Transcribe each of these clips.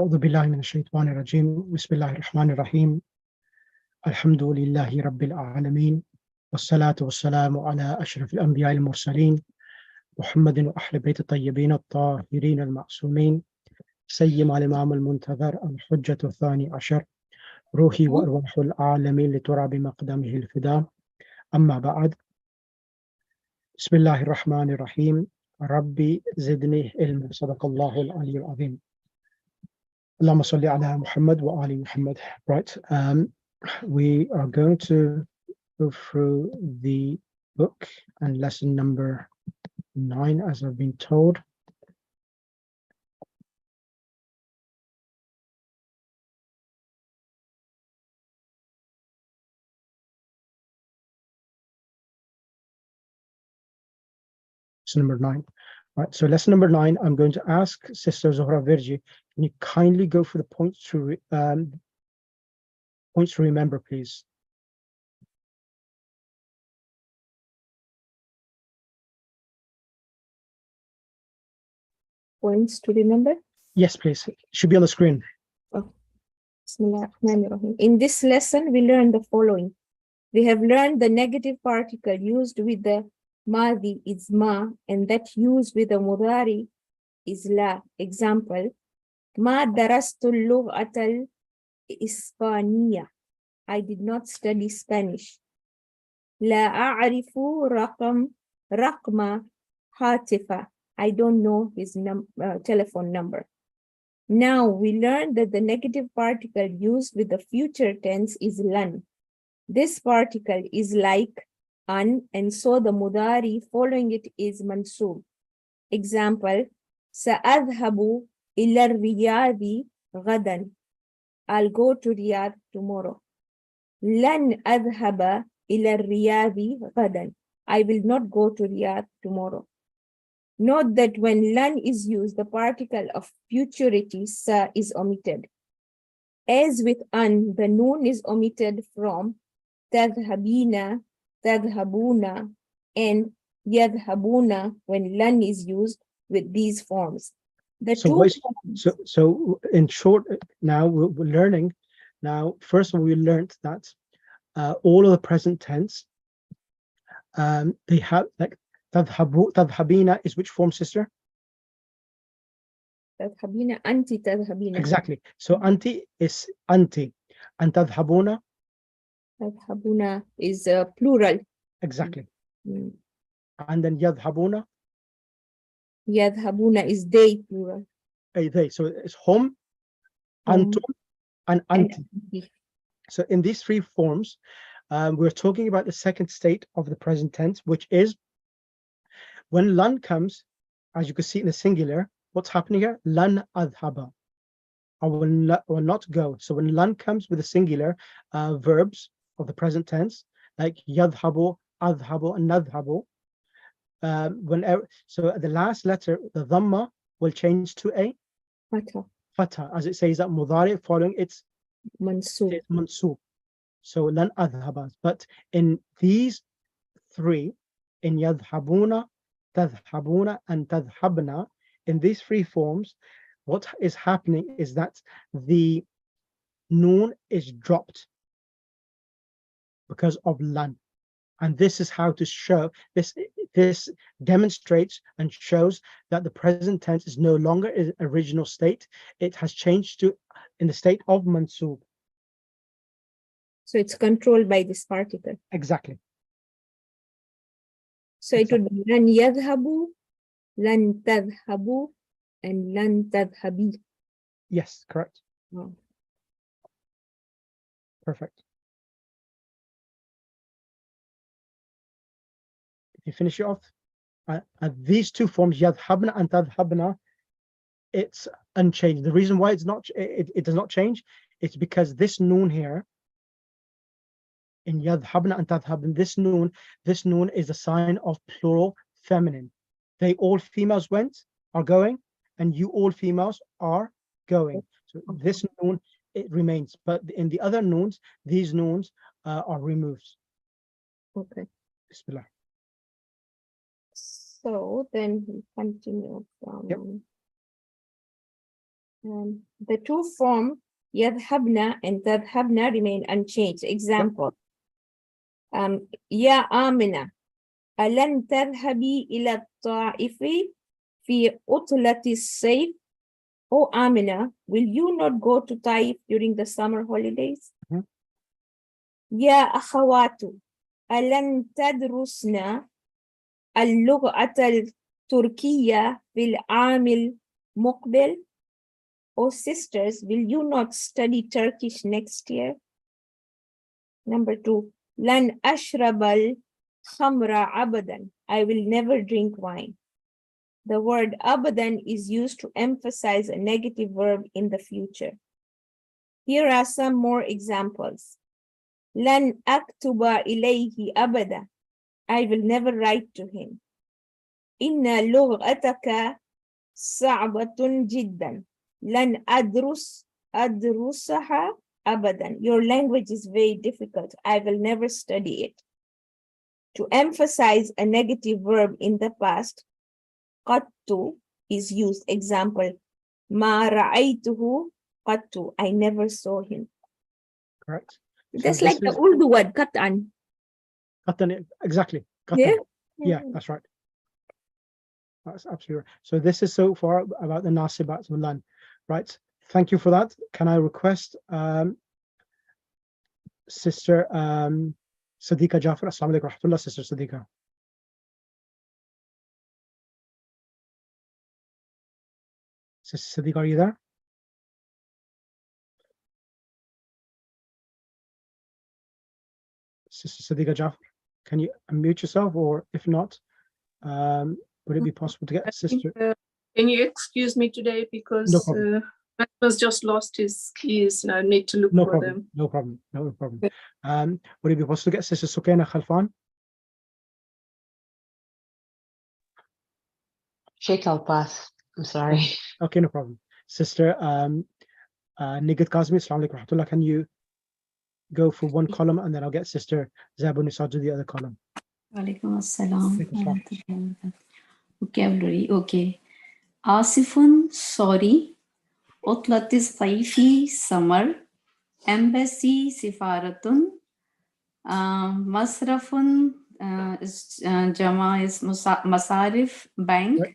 أعوذ بالله من الشيطان الرجيم بسم الله الرحمن الرحيم الحمد لله رب العالمين والصلاة والسلام على أشرف الأنبياء المرسلين محمد وأهل بيت الطيبين الطاهرين المعصومين سيما الإمام المنتظر الحجة الثاني عشر روحي وأرواح العالمين لترى بمقدمه الفداء أما بعد بسم الله الرحمن الرحيم ربي زدني علما صدق الله العلي العظيم اللهم صل على محمد وآل محمد. Right, we are going to go through the book and lesson number 9 as I've been told. Lesson number 9. Right, so lesson number 9, I'm going to ask Sister Zohra Virji, can you kindly go for the points to remember, please? Points to remember? Yes, please. It should be on the screen. Oh. Bismillahirrahmanirrahim. In this lesson, we learned the following. We have learned the negative particle used with the Madi is ma, and that used with the Mudari is la. Example, Ma darastu al Ispaniya. I did not study Spanish. La a'rifu raqma hatifa. I don't know his telephone number. Now we learned that the negative particle used with the future tense is lan. This particle is like an, and so the mudari following it is mansub. Example, sa'adhabu ila riyadi ghadan. I'll go to Riyadh tomorrow. Lan adhaba ila riyadi ghadan. I will not go to Riyadh tomorrow. Note that when lan is used, the particle of futurity sa is omitted. As with an, the noon is omitted from tadhabina, tadhabuna, and yadhabuna when lan is used with these forms. So in short, now we're learning. Now, first of all, we learned that all of the present tense, they have like tadhabina is which form, sister? Tadhabina, anti tadhabina. Exactly. So anti is anti, and tadhabuna? Tadhabuna is plural. Exactly. Mm. And then yadhabuna? Yadhabuna is they, plural. They. So it's hum, antum, and anti. So in these three forms, we're talking about the second state of the present tense, which is when lan comes, as you can see in the singular, what's happening here? Lan adhaba. I will not go. So when lan comes with the singular verbs of the present tense, like yadhabu, adhabu, and nadhabu, so the last letter, the dhamma, will change to a fatha, as it says that mudari following its mansub. So lan adhaba. But in these three, in yadhabuna, tadhabuna, and tadhabna, in these three forms, what is happening is that the noon is dropped because of lan. And this is how to show this. This demonstrates and shows that the present tense is no longer its original state. It has changed to in the state of mansub. So it's controlled by this particle. Exactly. So it would be lan yadhabu, lan tadhabu, and lan tadhabi. Yes, correct. Wow. Perfect. If you finish it off, these two forms, yadhabna and tadhabna, it's unchanged. The reason why it's not, it does not change, it's because this noon here, in yadhabna and tadhabna, this noon is a sign of plural feminine. They all females are going, and you all females are going. So this noon, it remains. But in the other noons, these noons are removed. Okay. Bismillah. So then we continue from The two form يذهبن and تذهبن remain unchanged. Example. يا آمنة ألن تذهبي إلى الطائف في عطلة الصيف? Oh Amina, will you not go to Taif during the summer holidays? يا أخوات ألن تدرسن اللغة التركية في العام المقبل? Oh sisters, will you not study Turkish next year? Number 2. لن أشرب الخمر أبدا. I will never drink wine. The word abadan is used to emphasize a negative verb in the future. Here are some more examples. لن أكتب إليه أبدا. I will never write to him. إن لغتك صعبة جدا. لن أدرسها أبدا. Your language is very difficult. I will never study it. To emphasize a negative verb in the past, قط is used. Example, ما رأيته قط. I never saw him. Correct. Just like the Urdu word, qat'an. Qat'an, exactly. Qat'an. Yeah? Yeah, that's right. That's absolutely right. So this is so far about the nasibat lan, right? Thank you for that. Can I request Sister Sadiqa Jafar? Assalamu alaikum rahmatullah, Sister Sadiqa. Sister Sadiqa, are you there? Sister Sadiqa Jafar, can you unmute yourself, or if not, would it be possible to get Sister? Can you excuse me today, because No problem. Matthias just lost his keys and I need to look No for problem. them. No problem. No problem. Would it be possible to get Sister Sukaina Khalfan? Sheikh, I'll pass. I'm sorry. Okay, no problem. Sister Nigat Kazmi, Assalamu alaikum rahmatullah. Can you go for one column, and then I'll get Sister Zabu Nisa to the other column? Walaikum assalam. Walaikum assalam. Vocabulary, okay. Asifun, sorry. Utlatis Saifi, summer. Embassy, Sifaratun. Masrafun, Jama is Masarif, bank. Right.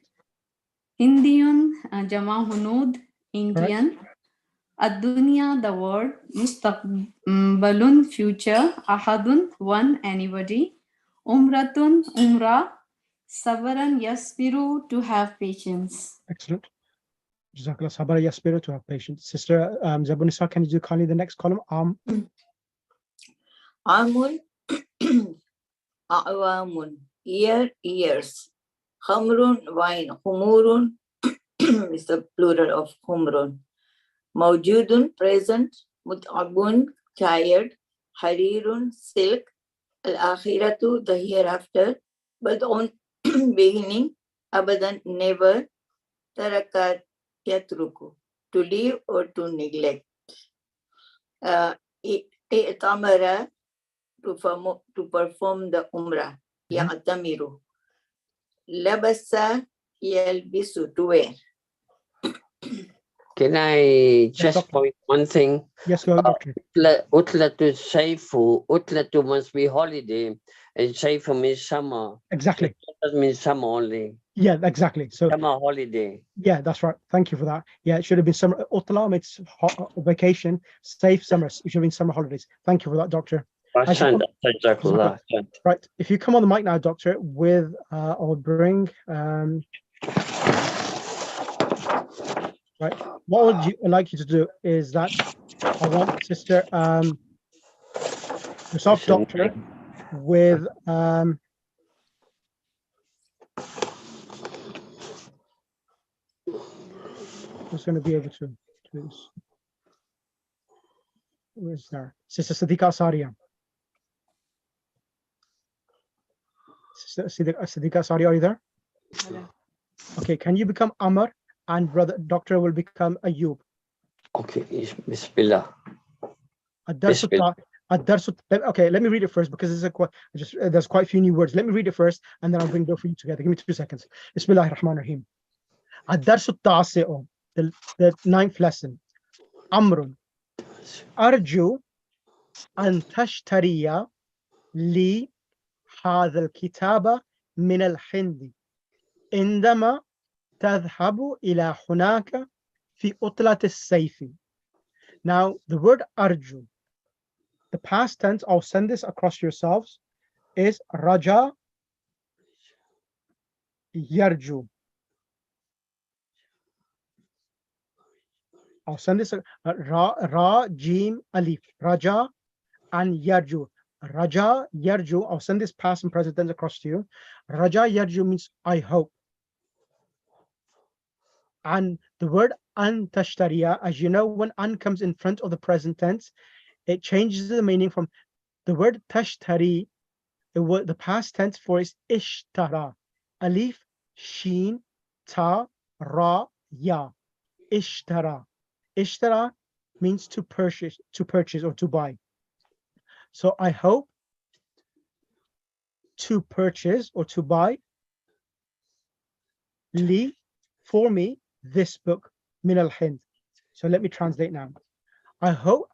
Indian, Jama Hunud, Indian. Correct. Ad-dunya, the word. Mustaqbalun, future. Ahadun, one, anybody. Umratun, umrah. Sabaran, yasbiru, to have patience. Excellent. Jazakallah sabara yasbiru, to have patience. Sister Zabu Nisa, can you do kindly the next column? Amun, Awamun, years. Khamrun, wine. Humurun is the plural of humrun. Mawjudun, present. Mut'abun, tired. Harirun, silk. Al-akhiratu, the hereafter. But on beginning. Abadan, never. Tarakat, yatruku, to leave or to neglect. I'tamara, to perform the umrah. Ya'tamiru. Labasa, yalbisu, to wear. Can I just Doctor. point one thing? Yes, go, Doctor. Utlatu Saifu, Utlatu must be holiday, and Saifu means summer. Exactly. It doesn't mean summer only. Yeah, exactly. So Summer holiday. yeah, that's right. Thank you for that. Yeah, it should have been summer. Utlam, it's vacation. Safe summer. It should have been summer holidays. Thank you for that, Doctor. Jazakallah. Right. If you come on the mic now, Doctor, with I'll bring right. What would you like you to do is that I want Sister yourself, Doctor, with who's going to be able to please. Where's there? Sister Sadiqa Saria. Sister Sadiqa Saria, are you there? Hello. Okay, can you become Amr, and brother Doctor will become Ayub? Okay, Bismillah. Okay, let me read it first, because there's quite a few new words. Let me read it first, and then I'll bring both of you together. Give me 2 seconds. Bismillahir Rahmanir Rahim. الدرس التاسع the ninth lesson. Amrun. Arju an tashtariya li hadha al-kitaba min al-hindi. Indama tadhhabu ila hunaka fi utlat al-sayfi. Now, the word arju, the past tense, I'll send this across yourselves, is raja yarju. I'll send this ra jim alif, raja and yarju. Raja yarju, I'll send this past and present tense across to you. Raja yarju means I hope. And the word an tashtariya, as you know, when an comes in front of the present tense, it changes the meaning from the word tashtari. The past tense for is ishtara. Alif, sheen, ta, ra, ya. Ishtara. Ishtara means to purchase or to buy. So I hope to purchase or to buy li, for me, this book, min al-Hind. So let me translate now. I hope,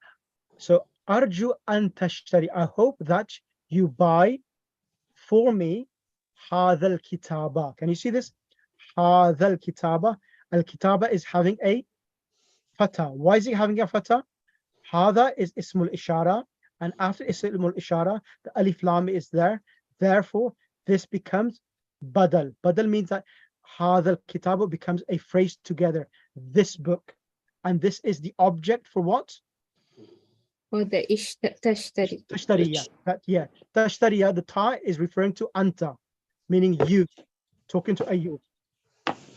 so arju an tashtari, I hope that you buy for me hadha al-kitaba. Can you see this? Hadha al-kitaba. Al-kitaba is having a fatha. Why is it having a fatha? Hadha is ismul ishara, and after ismul ishara, the alif lam is there. Therefore, this becomes badal. Badal means that hadha al-kitaba becomes a phrase together. This book, and this is the object for what? For the tashtari. Tashtariya. Tashtariya. The ta is referring to anta, meaning you, talking to Ayyub.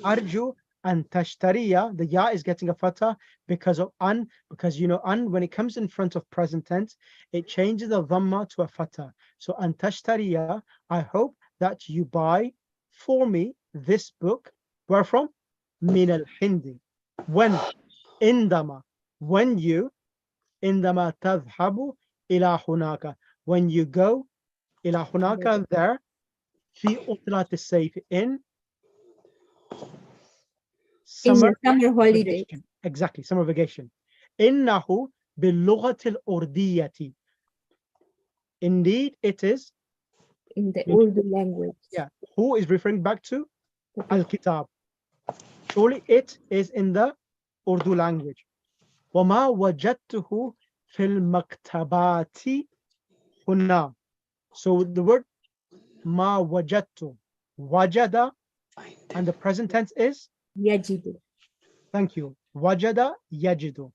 Arju and tashtariya, the ya is getting a fatha because of an, because you know an, when it comes in front of present tense, it changes the dhamma to a fatha. So an tashtariya, I hope that you buy for me this book. Where from? Min al-Hindi. When? Indama. When you, indama tadhhabu ila hunaka. When you go ila hunaka, there, fi utlat al-sayf, in summer holiday. vacation. Exactly, summer vacation. Innahu bil-lughati al-urdiyati. Indeed, it is In the Urdu language. Yeah. Who is referring back to? Al-Kitab. Surely it is in the Urdu language. وَمَا وَجَدْتُهُ فِي الْمَكْتَبَاتِ هُنَا. So the word ma wajadtu, wajada, and the present tense is? Yajidu. Thank you. Wajada yajidu.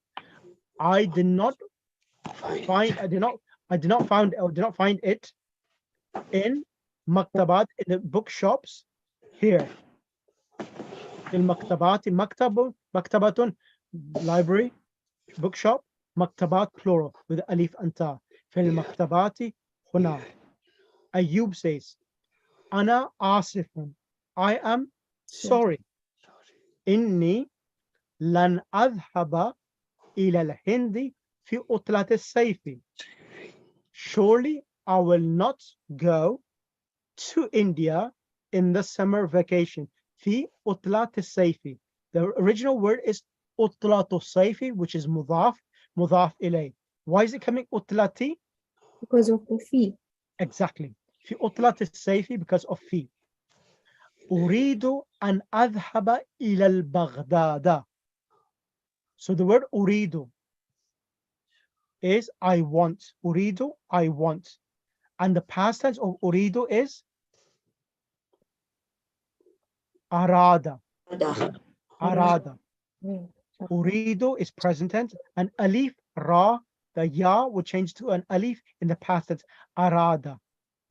I did not find it in maktabat, in the bookshops here. In maktabati, maktabatun, library, bookshop, maktabat plural with alif and ta. Fil maktabati huna. Ayyub says, Ana asifun, I am sorry. Inni lan adhaba ila al-Hindi fi utlat al-sayfi. Surely I will not go to India in the summer vacation. Fi utlat al-sayfi. The original word is utlat al-sayfi, which is mudaf ilay. Why is it coming utlati? Because of the fee. Exactly. Fi utlat al-sayfi, because of fi. Uridu an adhaba ila al-Baghdada. So the word uridu is I want. Uridu, I want. And the past tense of uridu is arada. Arada. Uridu is present tense, and alif, ra, the ya will change to an alif in the past tense. Arada.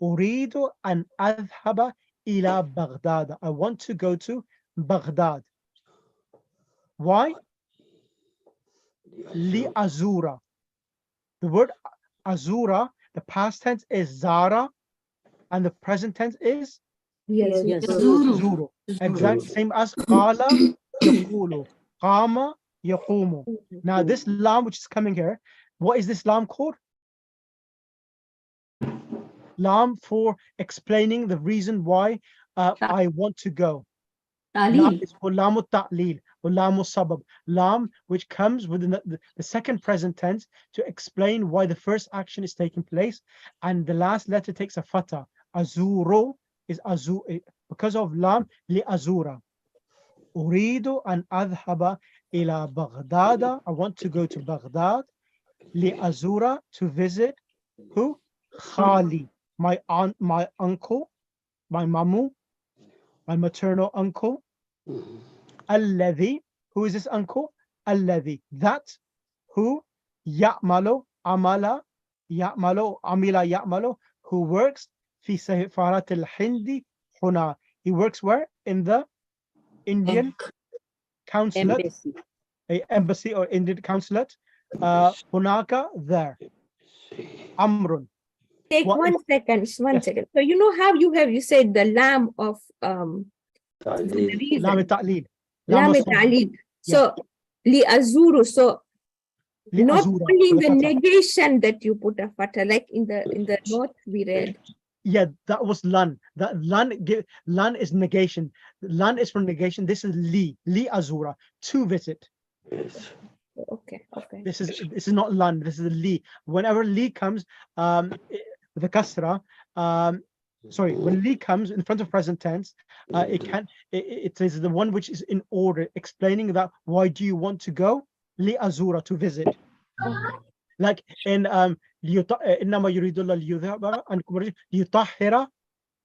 Uridu an adhaba ila Baghdad. I want to go to Baghdad. Why? Li azura. The word azura, the past tense is zara, and the present tense is zuru. Exactly same as qala yaqulu, qama yaqumu. Now this lam which is coming here, what is this lam called? Lam for explaining the reason why I want to go. Lam Ta'lil. is for lamu ta'lil or lamu sabab. Lam, which comes within the second present tense to explain why the first action is taking place, and the last letter takes a fatha. Azuro is because of lam li azura. Uridu an adhaba ila Baghdad. I want to go to Baghdad. Li azura, to visit who? Khali, my aunt, my uncle, my mamu, my maternal uncle. Alladhi, who is this uncle? Alladhi, that who? Ya'malu, amala, ya'malu, amila ya'malu, who works fi safarat al-Hindi huna. He works where? In the Indian consulate, embassy or Indian consulate. Hunaka, there. Amrun. Take What one is- second, one Yes. second. So you know how you said the lamb of Ta'lil. the reason. Lam ta'lil. Lam Lam ta'lil. So li azuru. So li not azura, only in with the a fatha. negation that you put a fatha, like in the note we read. Yeah, that was lan. That lan is negation. Lan is for negation. This is li azura, to visit. Yes. Okay, okay. This is not lan. This is li. Whenever li comes, with the kasra, sorry, when li comes in front of present tense, it is the one which is in order, explaining that why do you want to go? Li azura, to visit. Like in إنما يريد الله ليذهب عنكم الرجس ليطهر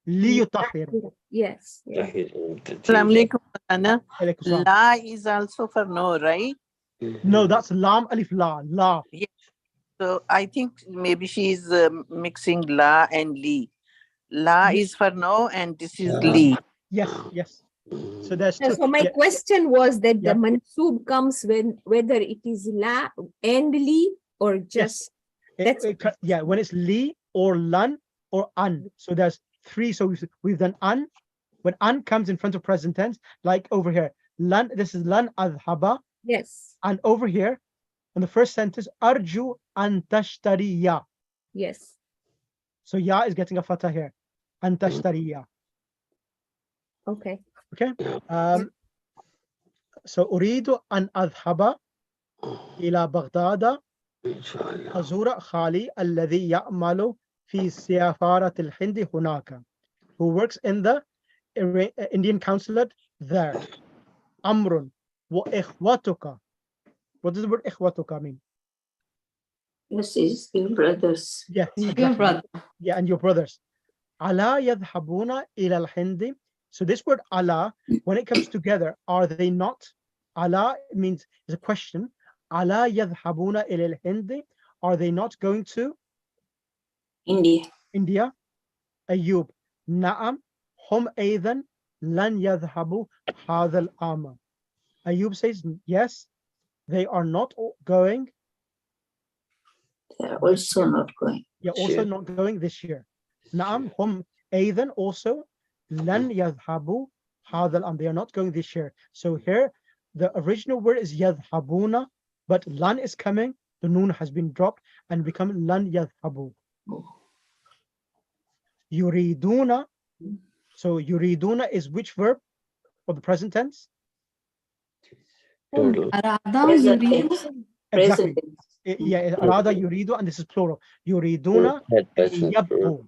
ليطهر. Yes. Yes. Assalamu alaikum, Anna. Alaikum salam. La is also for no, right? No, that's lam alif la. So I think maybe she is mixing la and li. La is for no, and this is li. Yes. So there's two. So my Yeah. question was that Yeah. the mansub comes when whether it is la and li or just that's Yeah, when it's li or lan or an. So there's three. So we've done an. When an comes in front of present tense, like over here, lan. This is lan adhaba, yes. and over here, in the first sentence, arju an tashtari ya. Yes. So ya is getting a fatha here. An tashtari ya. Okay. Okay. So أريد أن أذهب إلى بغداد أزور خالي الذي يعمل في سفارة الهند هناك, who works in the Indian consulate there. أمر وإخوتك. What does the word إخوتك mean? This is your brothers. Yeah, Your exactly. brother. Yeah, and your brothers. ألا يذهبون إلى الهند. So this word ala, when it comes together, are they not? Ala means is a question. Ala yadhhabuna ila al-Hindi. Are they not going to India. India? Ayub. Na'am. Hum aydan lan yadhhabu hadha al-ama. Ayub says, yes, they are not going. They are also not going. Yeah, also not going this year. Na'am. Hum aydan also. Lan yadhhabu hadha al-am. They are not going this year. So here, the original word is yadhhabuna, but lan is coming. The noon has been dropped and become lan yadhhabu. Yuriduna. So yuriduna is which verb for the present tense? Arada Present yuridu. tense. Exactly. Present tense. Yeah, arada yuridu, and this is plural. Yuriduna yabqu.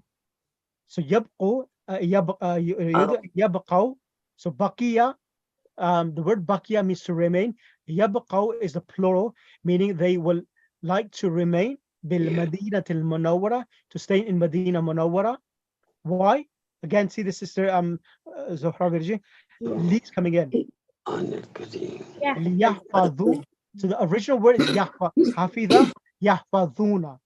So yabqu, yabqaw. So baqiya, the word baqiya means to remain. Yabqaw is the plural, meaning they will like to remain bil Madinah al Munawwara, to stay in Madinah Munawwara. Why? Again, see the sister Zohra Virji. Li's coming in. Yeah. Liyahfadhu. So the original word is hafidha yahfadhuna.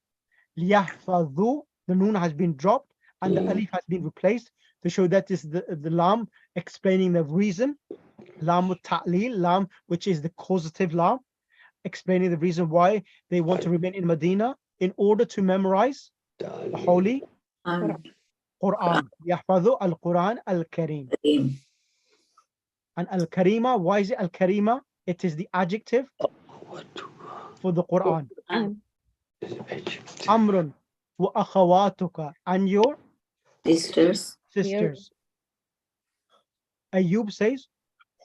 Liyahfadhu, the noon has been dropped and the alif has been replaced to show that is the lam explaining the reason. Lam ta'lil, lam, which is the causative lam, explaining the reason why they want to remain in Medina in order to memorize the holy Quran. Yahfadhu al-Quran al-Kareem. And al-Karima, why is it al-Karima? It is the adjective for the Quran. Amrun wa akhawatuka, and your Sisters. sisters. Ayub says,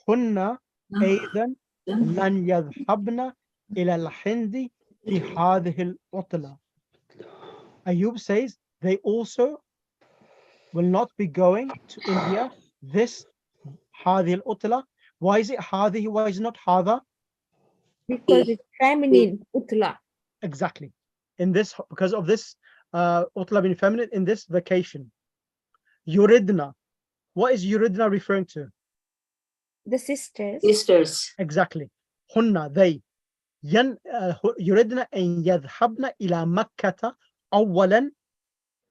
هن أيضا لن يذهبن إلى الهند في هذه العطلة. Ayub says they also will not be going to India this هذه العطلة. Why is it هذه? Why is it not هذا? Because it's feminine, utla. Exactly. In this, because of this عطلة being feminine, in this vacation. Yuridna. What is yuridna referring to? The sisters. Sisters. Exactly. Hunna, they. يردن أن يذهبن إلى مكة أولا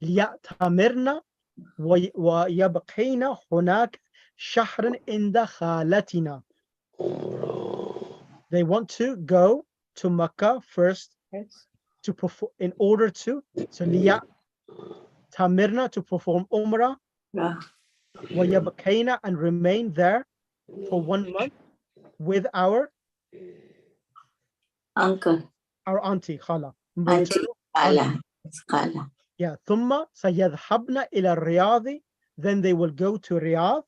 ليأتمرن ويبقين هناك شهرا عند خالتنا. They want to go to Mecca first to perform, in order to, so ليأتمرن, to perform Umrah, ويبقين, and remain there for 1 month with our Uncle. auntie Khala. Auntie. Khala. Yeah. ثم سيذهبن إلى الرياض, then they will go to Riyadh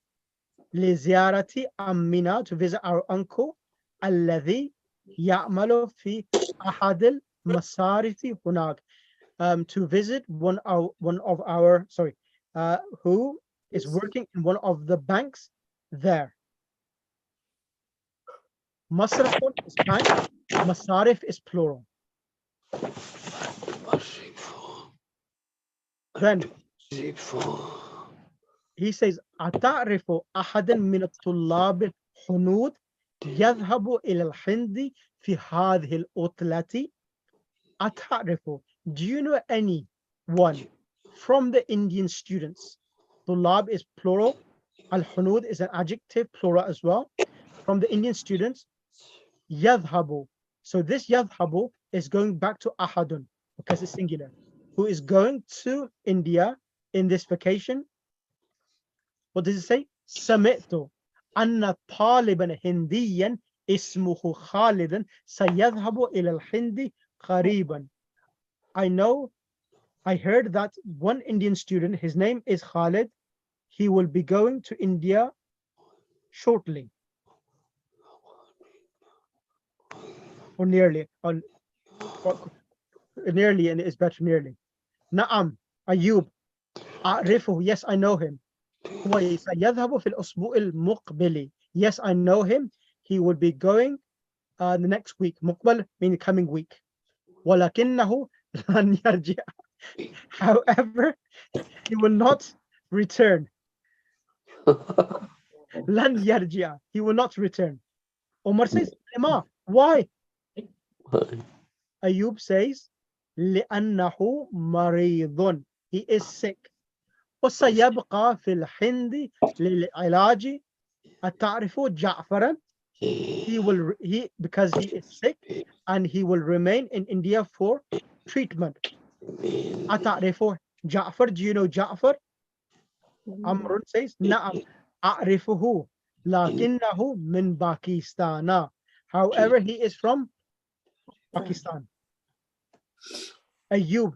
لزيارة أمنا, to visit our uncle الذي يعمل في أحد المصارف هناك, to visit one of our who is working in one of the banks there. Masrafun is bank, Masarif is plural. Then he says, أتعرف أحدا من الطلاب الحنود يذهب إلى الهند في هذه العطلة؟ أتعرف, do you know anyone from the Indian students? Tulab is plural, al-hunud is an adjective, plural as well. From the Indian students, يذهب. So this يذهب is going back to ahadun because it's singular. Who is going to India in this vacation? What does it say? سمعت أن طالبا هنديا اسمه خالد سيذهب إلى الهند قريبا. I heard that one Indian student, his name is Khalid, he will be going to India shortly. Or nearly. Or nearly, and it's better nearly. Na'am, Ayub. أعرفه, yes, I know him. هو سيذهب في الأسبوع المقبل. Yes, I know him. He will be going the next week. مقبل meaning coming week. ولكنه لن يرجع. However, he will not return. لن يرجع. He will not return. Omar says, Lima, why? Ayub says, لأنه مريض. He is sick. وسيبقى في الهند للعلاج. أتعرف جعفرا? Because he is sick and he will remain in India for treatment. أتعرف جعفر? Do you know Ja'far? Amrun says, نعم أعرفه لكنه من باكستان. However, he is from Pakistan. Ayub,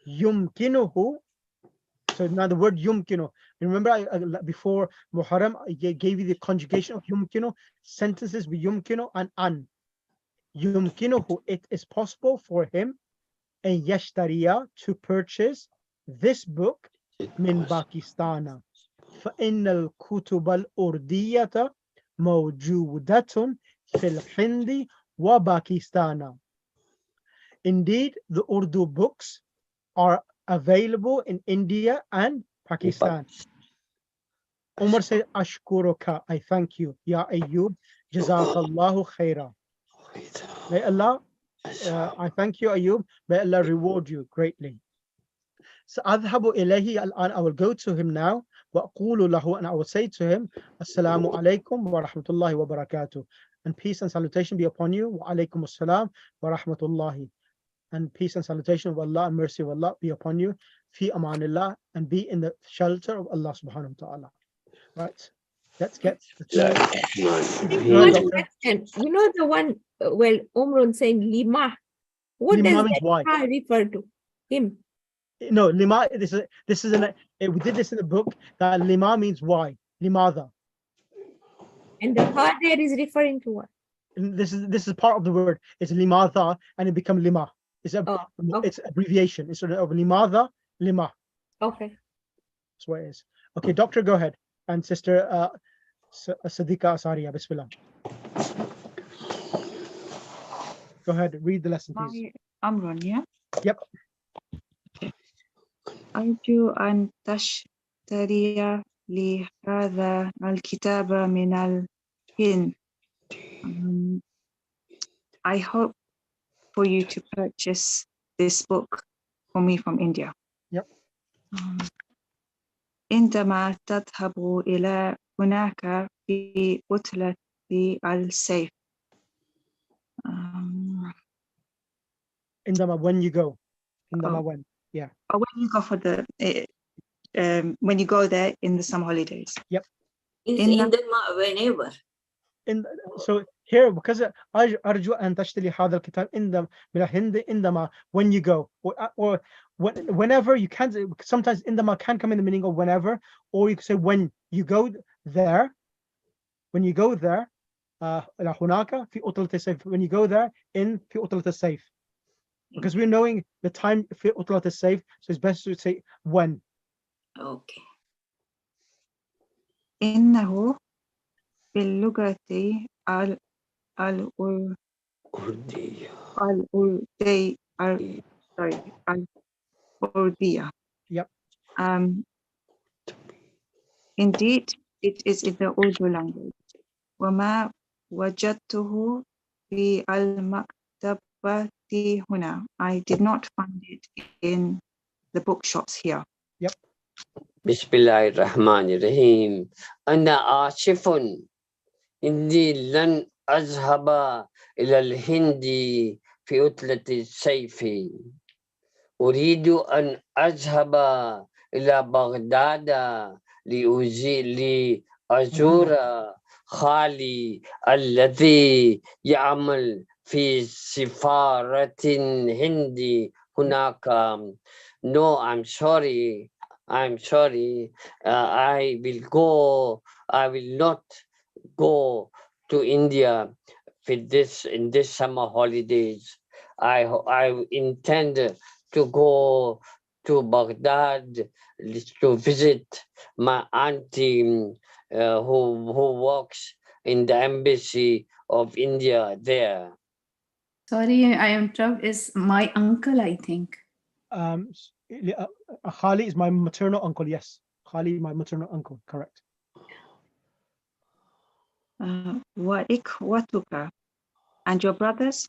يمكنه. So now the word yumkinu. Remember before Muharram, I gave you the conjugation of yumkinu, sentences with yumkinu and an. Yumkinuhu, it is possible for him and yashtariya, to purchase this book min Pakistana. فإن الكتب الأردية موجودة في الهند وباكستان. Indeed, the Urdu books are available in India and Pakistan. Umar said, Ashkuruka, I thank you. Ya Ayyub, Jazakallahu khaira. May Allah, I thank you, Ayyub. May Allah reward you greatly. So adhabu ilayhi al-an, I will go to him now. Wa aqulu lahu, and I will say to him, Assalamu alaikum wa rahmatullahi wa barakatuh. And peace and salutation be upon you. Wa alaikum assalam wa rahmatullahi. And peace and salutation of Allah and mercy of Allah be upon you. Fi amanillah, and be in the shelter of Allah subhanahu wa ta'ala. Right. Let's get One question. You know the one, Umrun saying lima. What Lima does means why? that refer to? Him. No, lima, this is we did this in the book, that lima means why. Limada. And the ha there is referring to what? And this is part of the word. It's limadha, and it becomes lima. It's a Oh, okay. it's abbreviation. It's sort of limadha, lima. Okay. That's what it is. Okay, doctor, go ahead. And sister Sadiqa Asaria, Bismillah. Go ahead, read the lesson, please. Amrun, yeah? Yep. أرجو أن تشتري لي هذا الكتاب من الهند. I hope for you to purchase this book for me from India. Yep. عندما تذهب إلى هناك في عطلة الصيف. Indama, when you go. Indama, Oh. when. Yeah. Or when you go for the when you go there in the summer holidays. Yep. Is In in the whenever. So here, because arju an tashtari hadha al-kitab indam min al-hind indama, when you go, or whenever. You can't. Sometimes indama can come in the meaning of whenever, or you can say when you go there. When you go there, ila hunaka fi utlat as-sayf. When you go there in fi utlat as-sayf, because we're knowing the time fi utlat as-sayf, so it's best to say when. Okay. إنه باللغة الأردية. Yep. Indeed, it is in the Urdu language. وما وجدته في المكتبة هنا. I did not find it in the bookshops here. Yep. Bismillahirrahmanirrahim. Ana asifun. إني لن أذهب إلى الهند في عطلة الصيف. أريد أن أذهب إلى بغداد لأزور خالي الذي يعمل في سفارة الهند هناك. No, I'm sorry. I will not go to India in this summer holidays. I intend to go to Baghdad to visit my auntie who works in the embassy of India there. Sorry, I am interrupt. Is my uncle, I think. Khali is my maternal uncle. Yes, Khali, my maternal uncle. Correct. وإخوتك and your brothers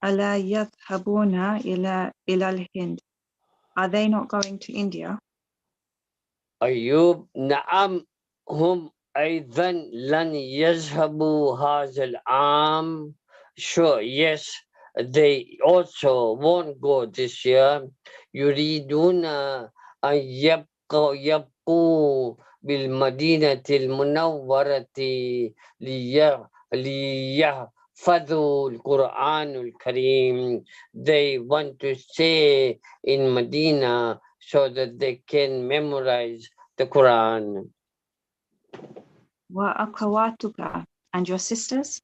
ألا يذهبون إلى الهند. Are they not going to India? أيوب نعم هم أيضا لن يذهبوا هذا العام. Sure, yes, they also won't go this year. يريدون أن يبقوا بالمدينة المنورة ليحفظوا القرآن الكريم. They want to stay in Medina so that they can memorize the Quran. وأخواتك and your sisters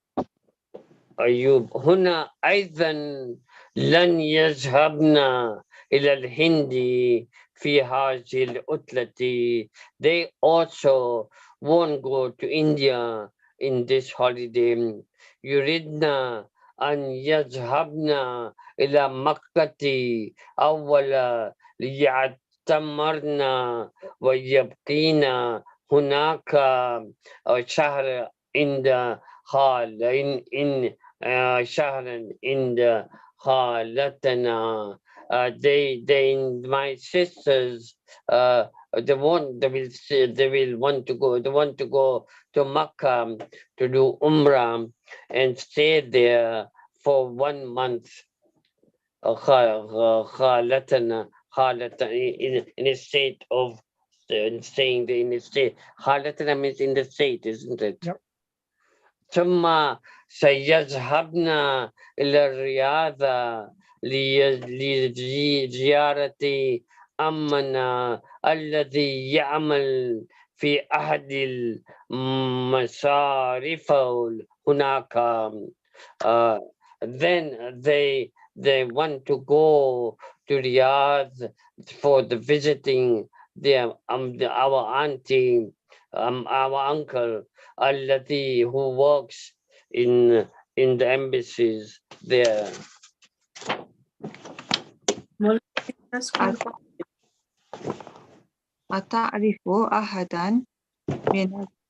أيوب هنا أيضا لن يذهبن إلى الهند في هذه العطلة. They also won't go to India in this holiday. يريدن أن يذهبن إلى مكة أولا ليعتمرن ويبقين هناك شهر عند شهرا عند خالتنا. My sisters they will want to go to Makkah to do Umrah and stay there for 1 month. خالتنا in a state of staying there in a state. خالتنا means in the state, isn't it? Yep. ثم سيذهبن إلى الرياض لزيارة أمنا الذي يعمل في أحد المصارف هناك. Then they want to go to Riyadh for the visiting our auntie, our uncle, Alati, who works in the embassies there. Ask one. أتعرف أحدا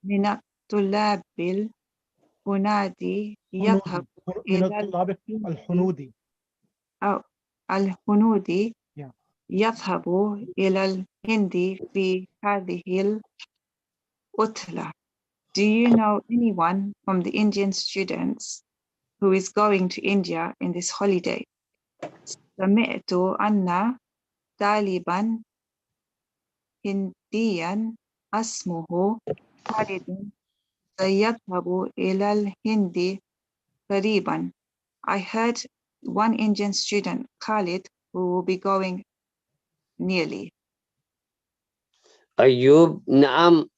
من الطلاب الهنودي يذهب من إلى الطلاب الهند الهنودي. أو الهنودي Yeah. يذهب إلى الهند في هذه العطلة. Do you know anyone from the Indian students who is going to India in this holiday? سمعت أن طالبا هنديا اسمه خالد سيذهب إلى الهند قريبا. I heard one Indian student, Khalid, who will be going nearly. أيوب نعم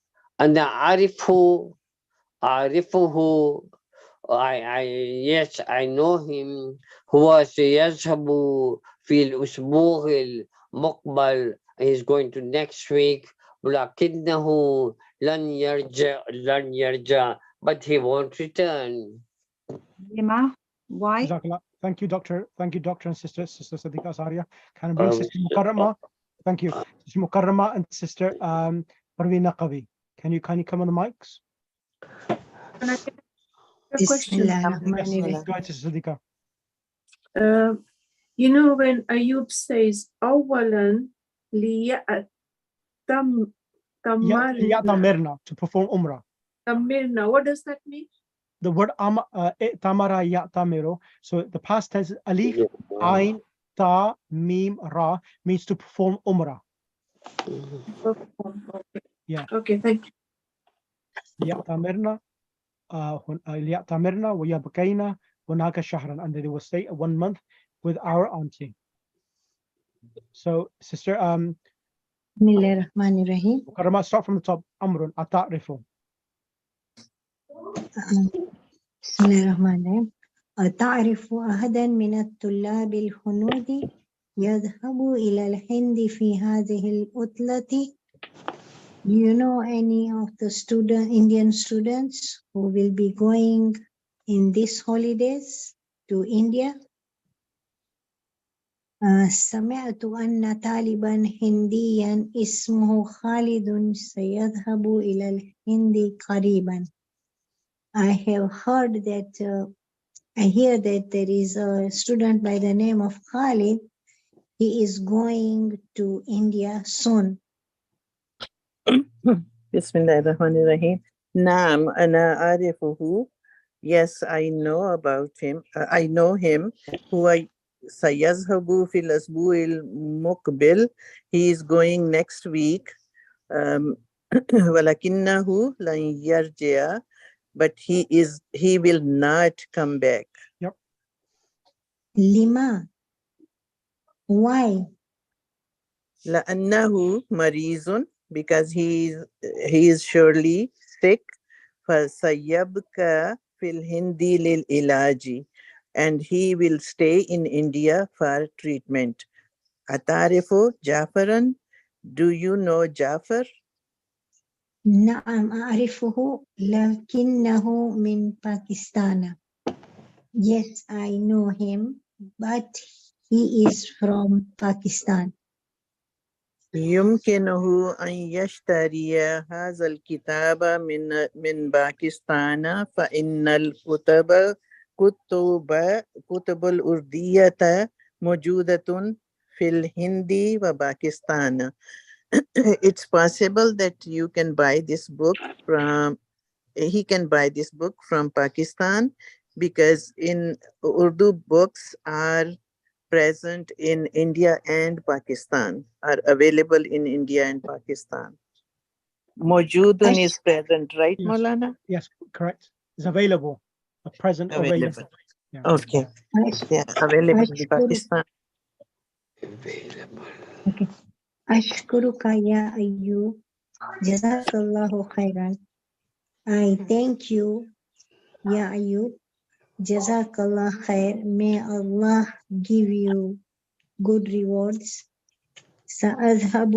أنا أعرفه yes I know him. هو سيذهب في الأسبوع المقبل. He's going to next week. ولكنه لن يرجع but he won't return. Lima, why? Jazakallah. Thank you, Doctor. Thank you, Doctor and Sister Sadiqa Azaria. Can I bring Sister Mukarrama? Thank you. Sister Mukarrama and Sister Parveena Qavi. Can you kindly come on the mics? Can I get a question? Yes, go ahead, Sister Sadiqa. You know, when Ayub says, أولاً Ya'tamirna, to perform Umrah. Tamirna, what does that mean? The word tamara ya'tamiru. So the past tense is alif, ain, ta, mim, ra means to perform Umrah. Okay. Yeah. Okay, thank you. Ya'tamirna, ya'tamirna wa yabqayna hunaka shahran, and they will stay 1 month with our auntie. So, Sister Bismillahirrahmanirrahim. Mukarrama, start from the top. Amrun ata'rifu. Bismillahirrahmanirrahim. أتعرف أحدا من الطلاب الهنود يذهب إلى الهند في هذه العطلة? Do you know any of the Indian students who will be going in these holidays to India? سمعت أن طالبا هنديا اسمه خالد سيذهب إلى الهند قريبا. I have heard that I hear that there is a student by the name of Khalid. He is going to India soon. Bismillahirrahmanirrahim. Naam, ana arifuhu. Yes, I know about him. I know him. Sayazhabu fil asbu'il muqbil. He is going next week. Walakinnahu lan yarji'a. But he will not come back. Yep. Lima. Why? لأنه مريض, because he is surely sick. فسيبقى في الهند للعلاج, and he will stay in India for treatment. أتعرف جعفرا? Do you know Jafar? نعم أعرفه لكنه من باكستان. Yes, I know him, but he is from Pakistan. يمكنه أن يشتري هذا الكتاب من باكستان فإن كتب الأردية موجودة في الهند وباكستان. It's possible that he can buy this book from Pakistan, because in Urdu books are present in India and Pakistan, are available in India and Pakistan. Mojudun is present, right, Yes. Maulana? Yes, correct. It's available. A present available. Yeah. Okay. Yeah, available in Pakistan. Okay. أشكرك يا أيوب Jazakallahu khairan. I thank you, Ya Ayub. Jazakallah khair. May Allah give you good rewards. سأذهب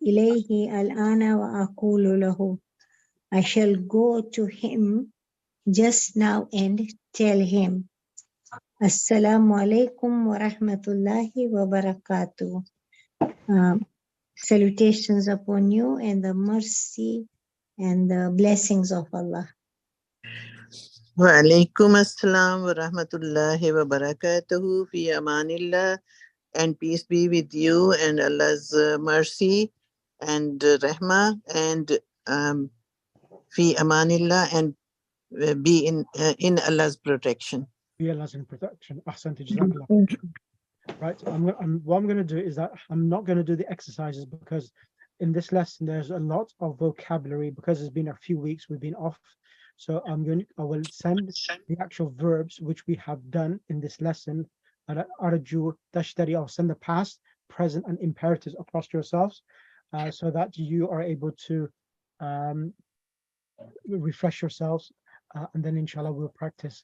إليه الآن وأقول له. I shall go to him just now and tell him. Assalamu alaikum wa rahmatullahi wa barakatuh. Salutations upon you and the mercy and the blessings of Allah. Wa alaikum assalam wa rahmatullahi wa barakatuhu fi amanillah, and peace be with you and Allah's mercy and rahmah, and fi amanillah, and be in Allah's protection. Be Allah's in protection. Ahsanta, jazakallah. Right. What I'm going to do is that I'm not going to do the exercises, because in this lesson there's a lot of vocabulary, because it's been a few weeks we've been off. So I will send the actual verbs which we have done in this lesson. Arju, tashtari, I'll send the past, present, and imperatives across to yourselves, so that you are able to refresh yourselves, and then inshallah we'll practice.